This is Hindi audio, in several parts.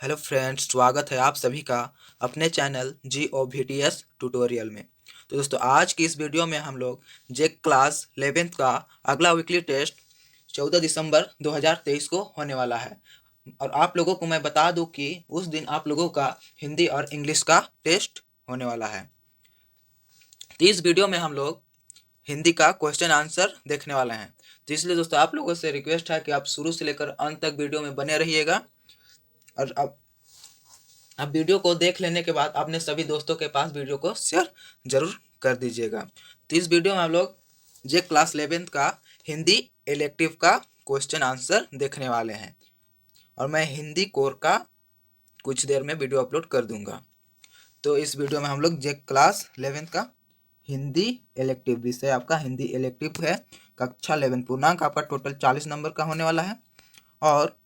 हेलो फ्रेंड्स, स्वागत है आप सभी का अपने चैनल GOVTS ट्यूटोरियल में। तो दोस्तों, आज की इस वीडियो में हम लोग जेक क्लास 11th का अगला वीकली टेस्ट 14 दिसंबर 2023 को होने वाला है। और आप लोगों को मैं बता दूं कि उस दिन आप लोगों का हिंदी और इंग्लिश का टेस्ट होने वाला है। तो इस वीडियो में हम लोग हिंदी का क्वेश्चन आंसर देखने वाले हैं। तो इसलिए दोस्तों, आप लोगों से रिक्वेस्ट है कि आप शुरू से लेकर अंत तक वीडियो में बने रहिएगा। और अब वीडियो को देख लेने के बाद अपने सभी दोस्तों के पास वीडियो को शेयर जरूर कर दीजिएगा। तो इस वीडियो में हम लोग जे क्लास 11th का हिंदी इलेक्टिव का क्वेश्चन आंसर देखने वाले हैं। और मैं हिंदी कोर का कुछ देर में वीडियो अपलोड कर दूंगा। तो इस वीडियो में हम लोग जे क्लास 11th का हिंदी इलेक्टिव विषय आपका हिंदी इलेक्टिव है, कक्षा 11 पूर्णांक आपका टोटल 40 नंबर का होने वाला है। और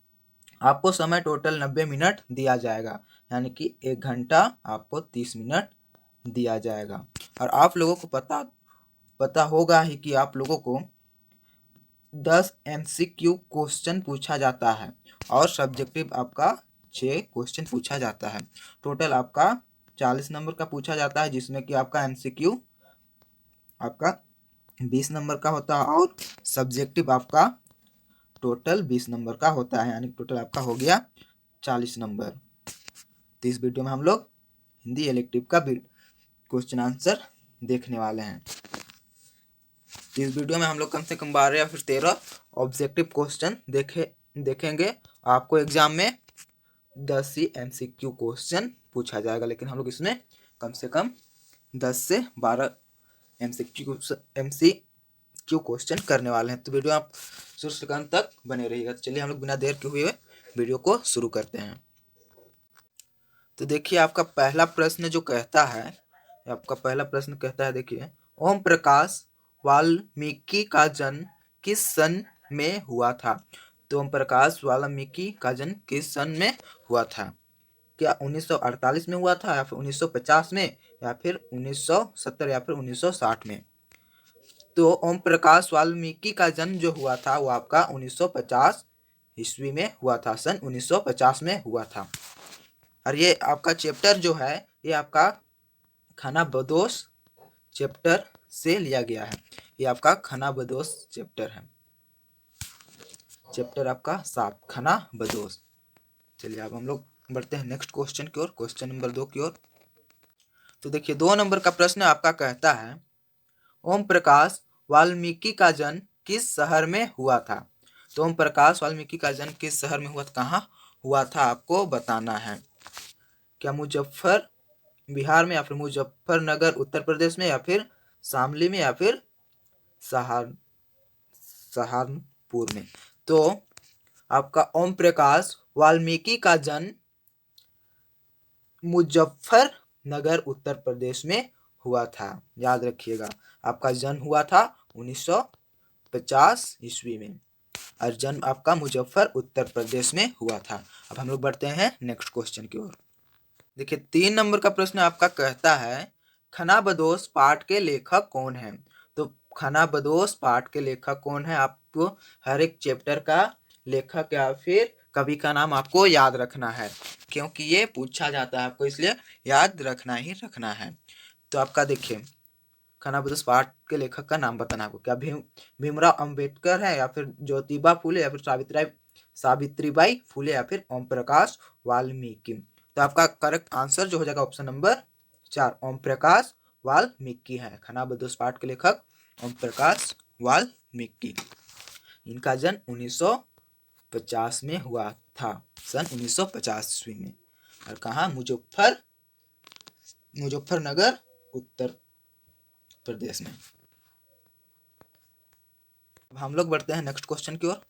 आपको समय टोटल 90 मिनट दिया जाएगा, यानी कि 1 घंटा आपको 30 मिनट दिया जाएगा। और आप लोगों को पता होगा ही कि आप लोगों को 10 MCQ क्वेश्चन पूछा जाता है और सब्जेक्टिव आपका 6 क्वेश्चन पूछा जाता है। टोटल आपका 40 नंबर का पूछा जाता है, जिसमें कि आपका MCQ आपका 20 नंबर का होता है और सब्जेक्टिव आपका टोटल 20 नंबर का होता है, यानी टोटल आपका हो गया 40 नंबर। तो इस वीडियो में हम लोग हिंदी इलेक्टिव का क्वेश्चन आंसर देखने वाले हैं। तो इस वीडियो में हम लोग कम से कम 12 या फिर 13 ऑब्जेक्टिव क्वेश्चन देखेंगे। आपको एग्जाम में 10 ही MCQ क्वेश्चन पूछा जाएगा, लेकिन हम लोग इसमें कम से कम 10 से 12 MCQ क्वेश्चन करने वाले हैं। तो वीडियो आप शुरू से अंत तक बने रहिएगा। तो चलिए हम लोग बिना देर के हुए वीडियो को शुरू करते हैं। तो देखिए, आपका पहला प्रश्न जो कहता है, देखिए, ओम प्रकाश वाल्मीकि का जन्म किस सन में हुआ था? तो ओम प्रकाश वाल्मीकि का जन्म किस सन में हुआ था? क्या 1948 में हुआ था, या फिर 1950 में, या फिर 1970, या फिर 1960 में? तो ओम प्रकाश वाल्मीकि का जन्म जो हुआ था वो आपका 1950 ईस्वी में हुआ था, सन 1950 में हुआ था। और ये आपका चैप्टर जो है, ये आपका खानाबदोश चैप्टर से लिया गया है। ये आपका खानाबदोश चैप्टर है, चैप्टर आपका 7 खानाबदोश। चलिए अब हम लोग बढ़ते हैं नेक्स्ट क्वेश्चन की ओर, क्वेश्चन नंबर 2 की ओर। तो देखिए, 2 नंबर का प्रश्न आपका कहता है, ओम प्रकाश वाल्मीकि का जन्म किस शहर में हुआ था? तो ओम प्रकाश वाल्मीकि का जन्म किस शहर में हुआ था, कहाँ हुआ था, आपको बताना है। क्या मुजफ्फर बिहार में, या फिर मुजफ्फरनगर उत्तर प्रदेश में, या फिर शामली में, या फिर सहारनपुर में? तो आपका ओम प्रकाश वाल्मीकि का जन्म मुजफ्फरनगर उत्तर प्रदेश में हुआ था। याद रखिएगा, आपका जन्म हुआ था 1950 ईस्वी में, और जन्म आपका मुजफ्फर उत्तर प्रदेश में हुआ था। अब हम लोग बढ़ते हैं नेक्स्ट क्वेश्चन की ओर। देखिए, 3 नंबर का प्रश्न आपका कहता है, खानाबदोश पाठ के लेखक कौन है? तो खानाबदोश पाठ के लेखक कौन है? आपको हर एक चैप्टर का लेखक या फिर कवि का नाम आपको याद रखना है, क्योंकि ये पूछा जाता है आपको, इसलिए याद रखना ही रखना है। तो आपका देखिए, खानाबदोश पाठ के लेखक का नाम बताना आपको। क्या भीमराव अंबेडकर है, या फिर ज्योतिबा फुले, या फिर सावित्रीबाई फुले, या फिर ओम प्रकाश वाल्मीकि? तो आपका करेक्ट आंसर जो हो जाएगा ऑप्शन नंबर 4, ओम प्रकाश वाल्मीकि है। खानाबदोश पाठ के लेखक ओम प्रकाश वाल्मीकि। इनका जन्म 1950 में हुआ था, सन 1950 ईस्वी में। और कहाँ? मुजफ्फरनगर उत्तर प्रदेश में। अब हम लोग बढ़ते हैं नेक्स्ट क्वेश्चन की ओर।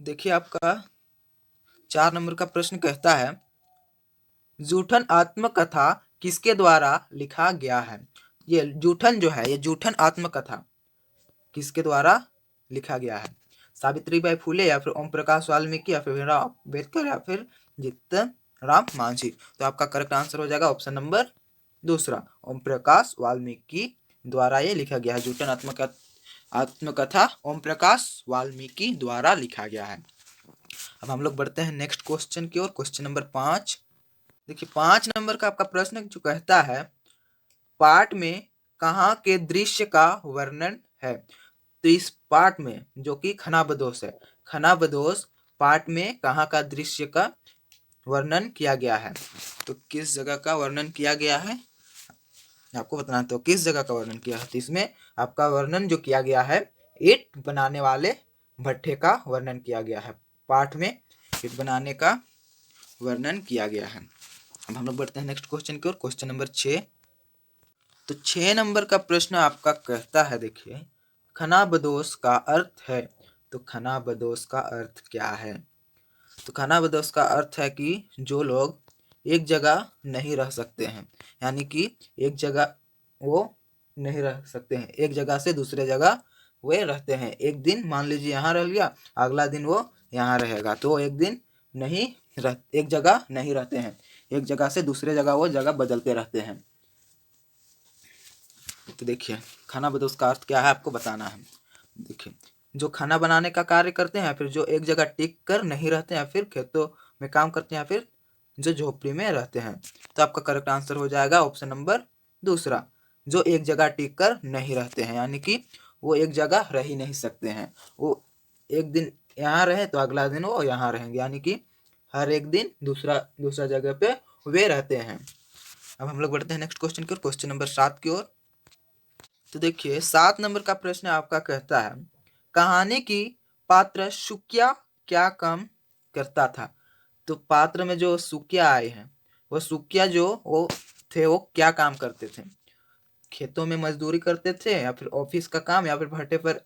देखिए, आपका 4 नंबर का प्रश्न कहता है, जूठन आत्मकथा किसके द्वारा लिखा गया है? ये जूठन जो है, ये जूठन आत्मकथा किसके द्वारा लिखा गया है? सावित्रीबाई फुले, या फिर ओम प्रकाश वाल्मीकि, या फिर भीमराव अम्बेडकर, या फिर जीतन राम मांझी? तो आपका करेक्ट आंसर हो जाएगा ऑप्शन नंबर दूसरा, ओम प्रकाश वाल्मीकि द्वारा ये लिखा गया है। जूठन आत्मकथा ओम प्रकाश वाल्मीकि द्वारा लिखा गया है। अब हम लोग बढ़ते हैं नेक्स्ट क्वेश्चन की ओर, क्वेश्चन नंबर 5। देखिए 5 नंबर का आपका प्रश्न जो कहता है पाठ में कहाँ के दृश्य का वर्णन है। तो इस पाठ में जो कि खनाबदोश है, खनाबदोश पाठ में कहाँ का दृश्य का वर्णन किया गया है। तो किस जगह का वर्णन किया गया है आपको बताना, तो किस जगह का वर्णन किया है। तो इसमें आपका वर्णन जो किया गया है ईंट बनाने वाले भट्ठे का वर्णन किया गया है। पाठ में ईंट बनाने का वर्णन किया गया है। अब हम लोग बढ़ते हैं नेक्स्ट क्वेश्चन की ओर, क्वेश्चन नंबर 6। तो 6 नंबर का प्रश्न आपका कहता है, देखिए खनाबदोश का अर्थ है। तो खनाबदोश का अर्थ क्या है। तो खनाबदोश का अर्थ है कि जो लोग एक जगह नहीं रह सकते हैं, यानी कि एक जगह वो नहीं रह सकते हैं, एक जगह से दूसरे जगह वे रहते हैं। एक दिन मान लीजिए यहाँ रह लिया, अगला दिन वो यहाँ रहेगा, तो एक दिन नहीं एक जगह नहीं रहते हैं, एक जगह से दूसरे जगह वो जगह बदलते रहते हैं। तो देखिए खनाबदोश का अर्थ क्या है आपको बताना है। देखिए जो खाना बनाने का कार्य करते हैं, फिर जो एक जगह टिक कर नहीं रहते हैं, फिर खेतों में काम करते हैं, फिर जो झोपड़ी में रहते हैं। तो आपका करेक्ट आंसर हो जाएगा ऑप्शन नंबर दूसरा, जो एक जगह टिक कर नहीं रहते हैं, यानी कि वो एक जगह रह ही नहीं सकते हैं। वो एक दिन यहाँ रहे तो अगला दिन वो यहाँ रहेंगे, यानी कि हर एक दिन दूसरा दूसरा जगह पे वे रहते हैं। अब हम लोग बढ़ते हैं नेक्स्ट क्वेश्चन की ओर, क्वेश्चन नंबर 7 की ओर। तो देखिए 7 नंबर का प्रश्न आपका कहता है कहानी की पात्र सुकिया क्या काम करता था। तो पात्र में जो सुकिया आए हैं, वो सुकिया जो वो थे वो क्या काम करते थे। खेतों में मजदूरी करते थे, या फिर ऑफिस का काम, या फिर भट्टे पर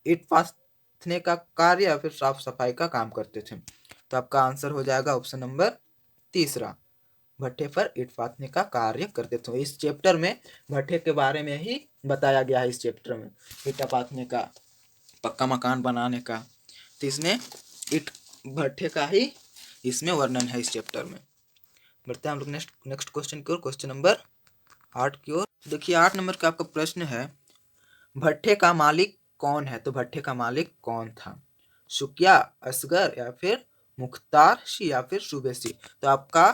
ईंट पाथने का कार्य, या फिर साफ सफाई का काम करते थे। तो आपका आंसर हो जाएगा ऑप्शन नंबर तीसरा, भट्टे पर ईंट पाथने का कार्य करते थे। इस चैप्टर में भट्टे के बारे में ही बताया गया है, इस चैप्टर में ईंटा पाथने का, पक्का मकान बनाने का। तो इसमें ईंट भट्टे का ही इसमें वर्णन है इस चैप्टर में। बढ़ते हैं हम लोग नेक्स्ट क्वेश्चन की ओर, क्वेश्चन नंबर 8 की ओर। देखिए 8 नंबर का आपका प्रश्न है भट्टे का मालिक कौन है। तो भट्टे का मालिक कौन था, सुकिया, असगर, या फिर मुख्तार सी, या फिर सुबेसी। तो आपका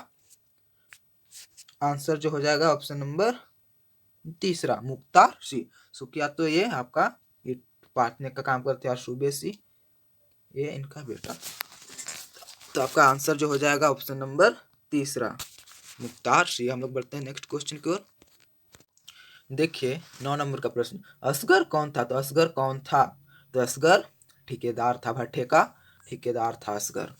आंसर जो हो जाएगा ऑप्शन नंबर तीसरा, मुख्तार सी। सुकिया तो ये आपका ईंट पाथने का काम करते हैं, और सुबेसी ये इनका बेटा। तो आपका आंसर जो हो जाएगा ऑप्शन नंबर तीसरा, मुख्तार सी। हम लोग बढ़ते हैं नेक्स्ट क्वेश्चन की ओर। देखिए 9 नंबर का प्रश्न, असगर कौन था। तो असगर कौन था। तो असगर ठेकेदार था, भट्टे का ठेकेदार था असगर।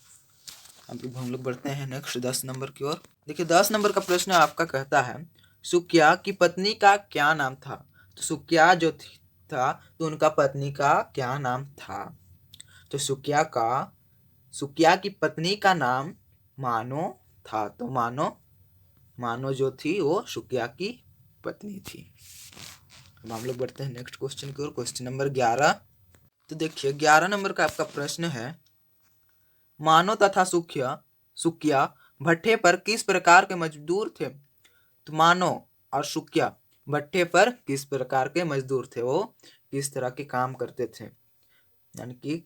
अब हम लोग बढ़ते हैं नेक्स्ट 10 नंबर की ओर। देखिए 10 नंबर का प्रश्न आपका कहता है सुकिया की पत्नी का क्या नाम था। तो सुकिया जो था तो उनका पत्नी का क्या नाम था। तो सुकिया की पत्नी का नाम मानो था। तो मानो जो थी वो सुकिया की पत्नी थी। अब हम लोग बढ़ते हैं नेक्स्ट क्वेश्चन की ओर, क्वेश्चन नंबर 11। तो देखिए 11 नंबर का आपका प्रश्न है मानो तथा सुकिया भट्टे पर किस प्रकार के मजदूर थे। तो मानो और सुकिया भट्टे पर किस प्रकार के मजदूर थे, वो किस तरह के काम करते थे, यानी कि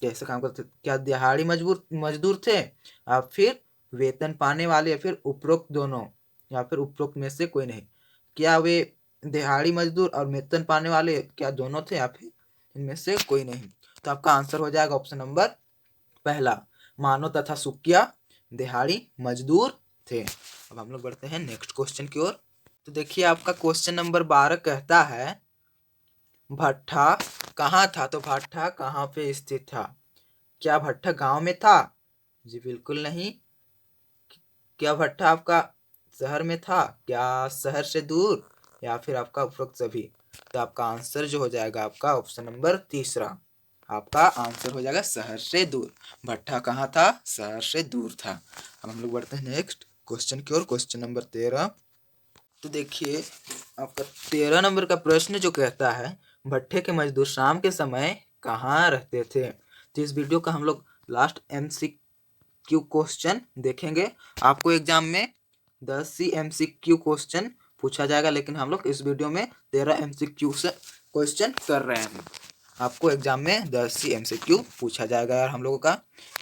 कैसे काम करते थे। क्या दिहाड़ी मजदूर थे, या फिर वेतन पाने वाले, या फिर उपरोक्त दोनों, या फिर उपरोक्त में से कोई नहीं। क्या वे दिहाड़ी मजदूर और वेतन पाने वाले क्या दोनों थे, या फिर इनमें से कोई नहीं। तो आपका आंसर हो जाएगा ऑप्शन नंबर पहला, मानो तथा सुकिया दिहाड़ी मजदूर थे। अब हम लोग बढ़ते हैं नेक्स्ट क्वेश्चन की ओर। तो देखिए आपका क्वेश्चन नंबर 12 कहता है भट्ठा कहाँ था। तो भट्ठा कहाँ पे स्थित था। क्या भट्ठा गांव में था। जी बिल्कुल नहीं। क्या भट्ठा आपका शहर में था, क्या शहर से दूर, या फिर आपका उपरोक्त सभी। तो आपका आंसर जो हो जाएगा आपका ऑप्शन नंबर तीसरा, आपका आंसर हो जाएगा शहर से दूर। भट्ठा कहाँ था, शहर से दूर था। अब हम लोग बढ़ते हैं नेक्स्ट क्वेश्चन की ओर, क्वेश्चन नंबर 13। तो देखिए आपका 13 नंबर का प्रश्न जो कहता है भट्ठे के मजदूर शाम के समय कहाँ रहते थे। तो इस वीडियो का हम लोग लास्ट MCQ क्वेश्चन देखेंगे। आपको एग्जाम में 10 ही MCQ क्वेश्चन पूछा जाएगा, लेकिन हम लोग इस वीडियो में 13 MCQ से क्वेश्चन कर रहे हैं। आपको एग्जाम में 10 ही MCQ पूछा जाएगा यार हम लोगों का।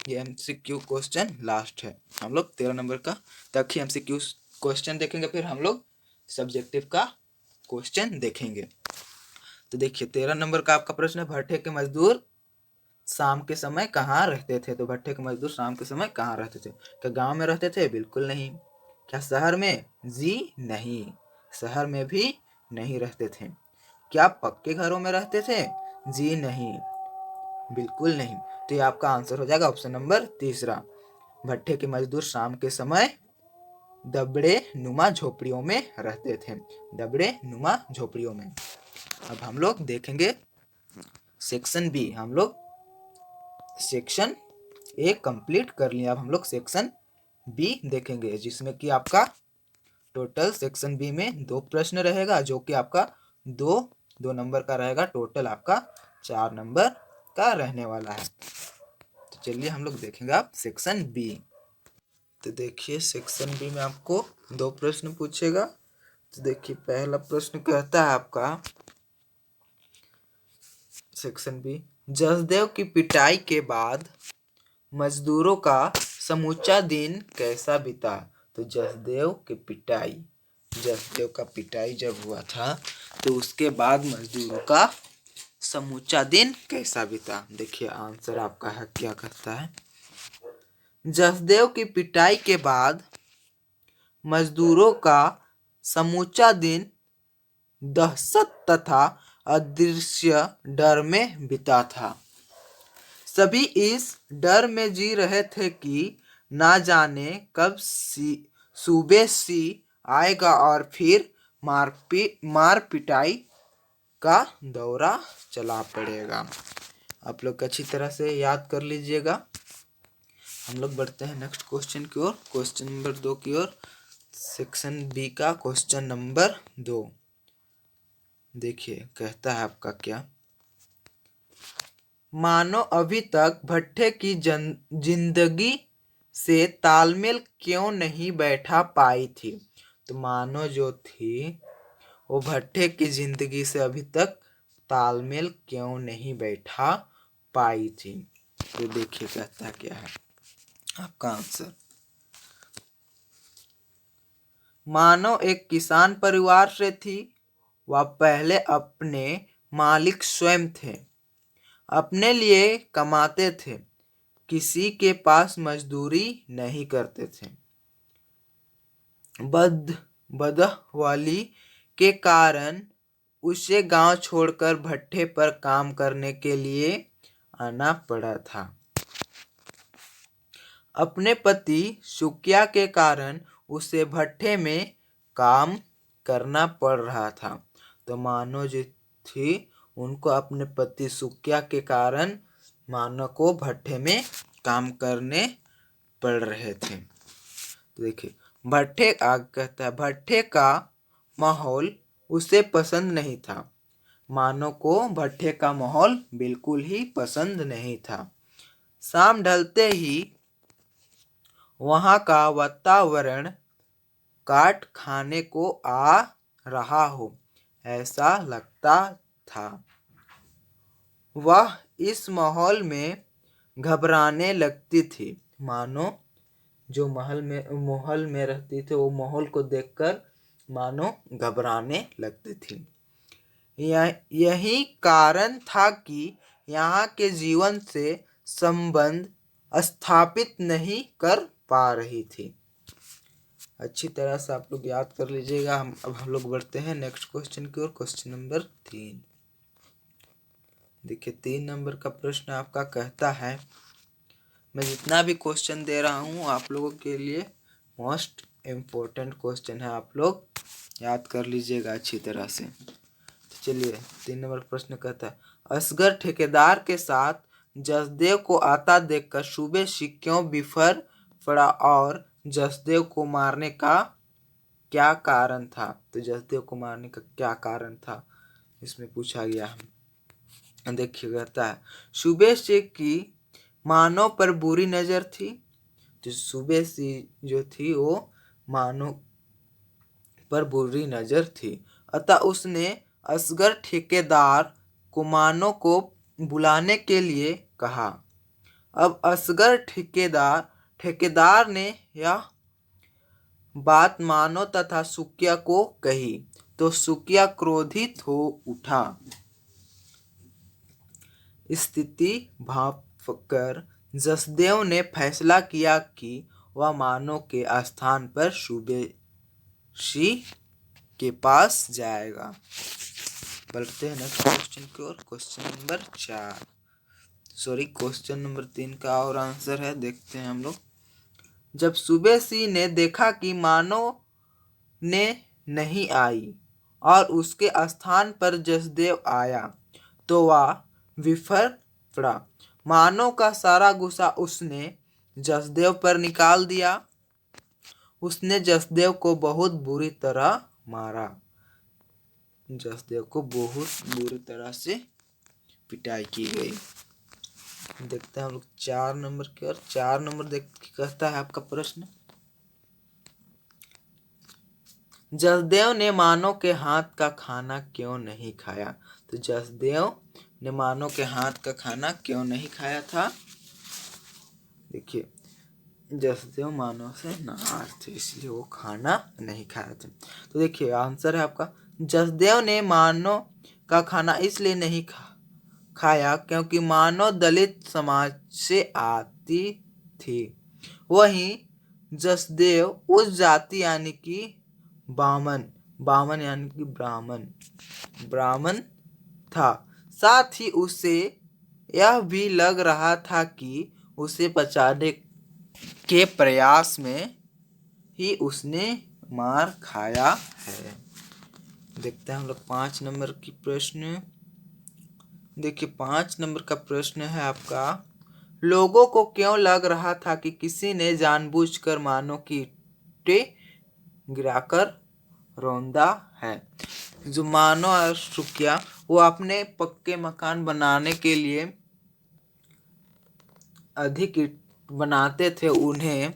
ये MCQ क्वेश्चन लास्ट है, हम लोग 13 नंबर का तक ही MCQ क्वेश्चन देखेंगे, फिर हम लोग सब्जेक्टिव का क्वेश्चन देखेंगे। तो देखिए 13 नंबर का आपका प्रश्न है, भट्ठे के मजदूर शाम के समय कहाँ रहते थे। तो भट्ठे के मजदूर शाम के समय कहाँ रहते थे? क्या गांव में रहते थे? बिल्कुल नहीं। क्या शहर में? जी नहीं, शहर में भी नहीं रहते थे। क्या पक्के घरों में रहते थे? जी नहीं, बिल्कुल नहीं। तो ये आपका आंसर हो जाएगा ऑप्शन नंबर तीसरा। भट्ठे के मजदूर शाम के समय दबड़े नुमा झोपड़ियों में रहते थे, दबड़े नुमा झोपड़ियों में। अब हम लोग देखेंगे सेक्शन बी। हम लोग सेक्शन ए कंप्लीट कर लिया, अब हम लोग सेक्शन बी देखेंगे, जिसमें कि आपका टोटल सेक्शन बी में 2 प्रश्न रहेगा, जो कि आपका दो 2 नंबर का रहेगा। टोटल आपका 4 नंबर का रहने वाला है। तो चलिए हम लोग देखेंगे आप सेक्शन बी। तो देखिए सेक्शन बी में आपको 2 प्रश्न पूछेगा। तो देखिए पहला प्रश्न कहता है आपका सेक्शन बी, जसदेव की पिटाई के बाद मजदूरों का समूचा दिन कैसा बीता। तो जसदेव का पिटाई जब हुआ था तो उसके बाद मजदूरों का समूचा दिन कैसा बीता। देखिए आंसर आपका है, क्या कहता है, जसदेव की पिटाई के बाद मजदूरों का समूचा दिन दहशत तथा अदृश्य डर में बीता था। सभी इस डर में जी रहे थे कि ना जाने कब सूबे सी आएगा और फिर मार पिटाई का दौरा चला पड़ेगा। आप लोग अच्छी तरह से याद कर लीजिएगा। हम लोग बढ़ते हैं नेक्स्ट क्वेश्चन की ओर, क्वेश्चन नंबर 2 की ओर। सेक्शन बी का क्वेश्चन नंबर 2 देखिए कहता है आपका क्या, मानो अभी तक भट्ठे की जिंदगी से तालमेल क्यों नहीं बैठा पाई थी। तो मानो जो थी वो भट्ठे की जिंदगी से अभी तक तालमेल क्यों नहीं बैठा पाई थी। तो देखिए कहता क्या है आपका आंसर, मानो एक किसान परिवार से थी। वह पहले अपने मालिक स्वयं थे, अपने लिए कमाते थे, किसी के पास मजदूरी नहीं करते थे। बदहवाली के कारण उसे गांव छोड़कर भट्ठे पर काम करने के लिए आना पड़ा था। अपने पति सुकिया के कारण उसे भट्ठे में काम करना पड़ रहा था। तो मानो जो थी उनको अपने पति सुकिया के कारण मानो को भट्ठे में काम करने पड़ रहे थे। तो देखिए भट्ठे आग कहता है, भट्ठे का माहौल उसे पसंद नहीं था। मानो को भट्ठे का माहौल बिल्कुल ही पसंद नहीं था। शाम ढलते ही वहाँ का वातावरण काट खाने को आ रहा हो ऐसा लगता था। वह इस माहौल में घबराने लगती थी। मानो जो महल में रहती थी वो माहौल को देखकर मानो घबराने लगती थी। यही कारण था कि यहाँ के जीवन से संबंध स्थापित नहीं कर पा रही थी। अच्छी तरह से आप लोग याद कर लीजिएगा। हम लोग बढ़ते हैं नेक्स्ट क्वेश्चन की ओर, क्वेश्चन नंबर 3। देखिए 3 नंबर का प्रश्न आपका कहता है, मैं जितना भी क्वेश्चन दे रहा हूँ आप लोगों के लिए मोस्ट इम्पोर्टेंट क्वेश्चन है, आप लोग याद कर लीजिएगा अच्छी तरह से। तो चलिए 3 नंबर प्रश्न कहता है, असगर ठेकेदार के साथ जसदेव को आता देखकर सूबे से क्यों बिफर पड़ा और जसदेव को मारने का क्या कारण था। तो जसदेव को मारने का क्या कारण था इसमें पूछा गया है। देखिए कहता है, सूबे से की मानव पर बुरी नजर थी। तो सूबे से जो थी वो मानव पर बुरी नजर थी, अतः उसने असगर ठेकेदार कुमानों को बुलाने के लिए कहा। अब असगर ठेकेदार ने यह बात मानो तथा सुकिया को कही तो सुकिया क्रोधित हो उठा। स्थिति भांपकर जसदेव ने फैसला किया कि वह मानो के स्थान पर सुबेशी के पास जाएगा। बढ़ते हैं नेक्स्ट क्वेश्चन की ओर। क्वेश्चन नंबर 3 का और आंसर है, देखते हैं हम लोग। जब सुबेशी ने देखा कि मानो ने नहीं आई और उसके स्थान पर जसदेव आया तो वह विफर पड़ा। मानो का सारा गुस्सा उसने जसदेव पर निकाल दिया। उसने जसदेव को बहुत बुरी तरह मारा। जसदेव को बहुत बुरी तरह से पिटाई की गई। देखते हैं हम लोग 4 नंबर की ओर। 4 नंबर देख कहता है आपका प्रश्न, जसदेव ने मानो के हाथ का खाना क्यों नहीं खाया। तो जसदेव ने मानो के हाथ का खाना क्यों नहीं खाया था। देखिए, जसदेव मानो से नाराज थे इसलिए वो खाना नहीं खाया था। तो देखिए आंसर है आपका, जसदेव ने मानो का खाना इसलिए नहीं खाया क्योंकि मानो दलित समाज से आती थी। वहीं जसदेव उस जाति यानी कि बामन यानी कि ब्राह्मण था। साथ ही उसे यह भी लग रहा था कि उसे बचाने के प्रयास में ही उसने मार खाया है। देखते हैं हम लोग 5 नंबर की प्रश्न। देखिए 5 नंबर का प्रश्न है आपका, लोगों को क्यों लग रहा था कि किसी ने जानबूझकर मानो की ईंटें गिराकर रौंदा है। जो मानो और सुकिया वो अपने पक्के मकान बनाने के लिए अधिक ईंट बनाते थे, उन्हें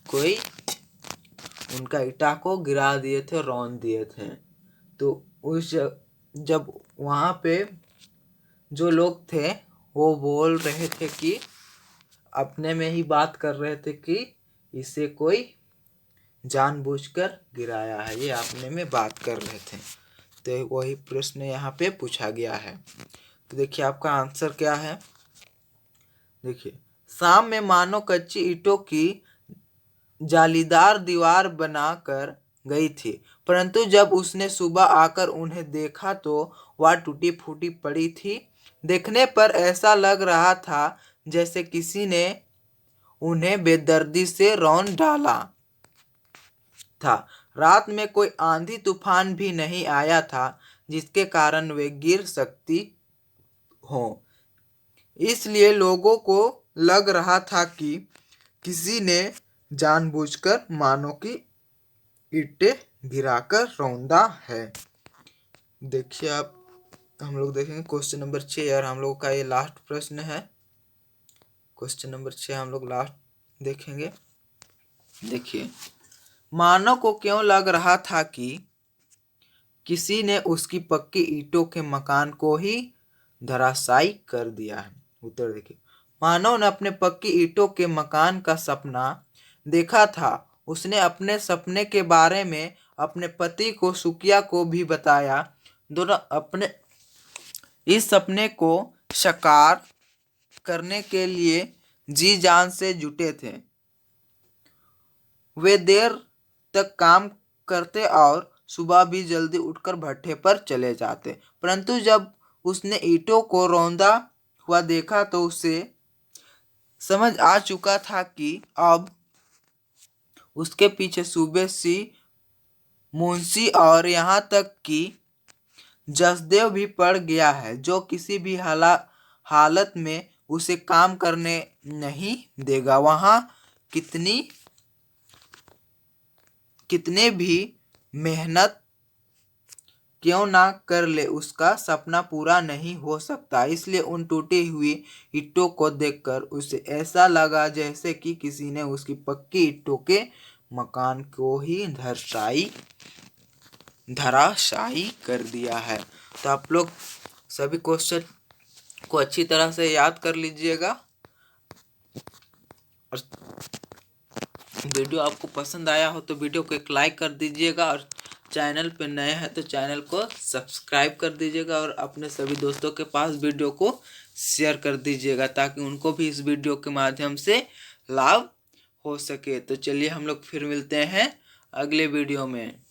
कोई उनका ईंटा को गिरा दिए थे, रौंद दिए थे। तो उस जब वहाँ पे जो लोग थे वो बोल रहे थे कि अपने में ही बात कर रहे थे कि इसे कोई जानबूझकर गिराया है, ये अपने में बात कर रहे थे। तो वही प्रश्न यहाँ पे पूछा गया है। तो देखिए आपका आंसर क्या है। देखिए, शाम में मानो कच्ची ईंटों की जालीदार दीवार बनाकर गई थी, परंतु जब उसने सुबह आकर उन्हें देखा तो वह टूटी फूटी पड़ी थी। देखने पर ऐसा लग रहा था जैसे किसी ने उन्हें बेदर्दी से रौंद डाला था। रात में कोई आंधी तूफान भी नहीं आया था जिसके कारण वे गिर सकती हो। इसलिए लोगों को लग रहा था कि किसी ने जानबूझकर मानो की ईंटें गिराकर रौंदा है। देखिए आप, हम लोग देखेंगे क्वेश्चन नंबर 6 और हम लोग का ये लास्ट प्रश्न है। क्वेश्चन नंबर 6 हम लोग लास्ट देखेंगे। देखिए, मानो को क्यों लग रहा था कि किसी ने उसकी पक्की ईंटों के मकान को ही धराशायी कर दिया है। उत्तर देखिए, मानव ने अपने पक्की ईंटों के मकान का सपना देखा था। उसने अपने सपने के बारे में अपने पति को सुकिया को भी बताया। दोनों अपने इस सपने को साकार करने के लिए जी जान से जुटे थे। वे देर तक काम करते और सुबह भी जल्दी उठकर भट्ठे पर चले जाते, परंतु जब उसने ईंटों को रौंदा हुआ देखा तो उसे समझ आ चुका था कि अब उसके पीछे सुबेशी, मुंशी और यहाँ तक कि जसदेव भी पड़ गया है, जो किसी भी हालत में उसे काम करने नहीं देगा। वहाँ कितने भी मेहनत क्यों ना कर ले, उसका सपना पूरा नहीं हो सकता। इसलिए उन टूटी हुई ईंटों को देखकर उसे ऐसा लगा जैसे कि किसी ने उसकी पक्की ईंटों के मकान को ही धराशायी कर दिया है। तो आप लोग सभी क्वेश्चन को अच्छी तरह से याद कर लीजिएगा। और वीडियो आपको पसंद आया हो तो वीडियो को एक लाइक कर दीजिएगा, और चैनल पे नए हैं तो चैनल को सब्सक्राइब कर दीजिएगा, और अपने सभी दोस्तों के पास वीडियो को शेयर कर दीजिएगा ताकि उनको भी इस वीडियो के माध्यम से लाभ हो सके। तो चलिए हम लोग फिर मिलते हैं अगले वीडियो में।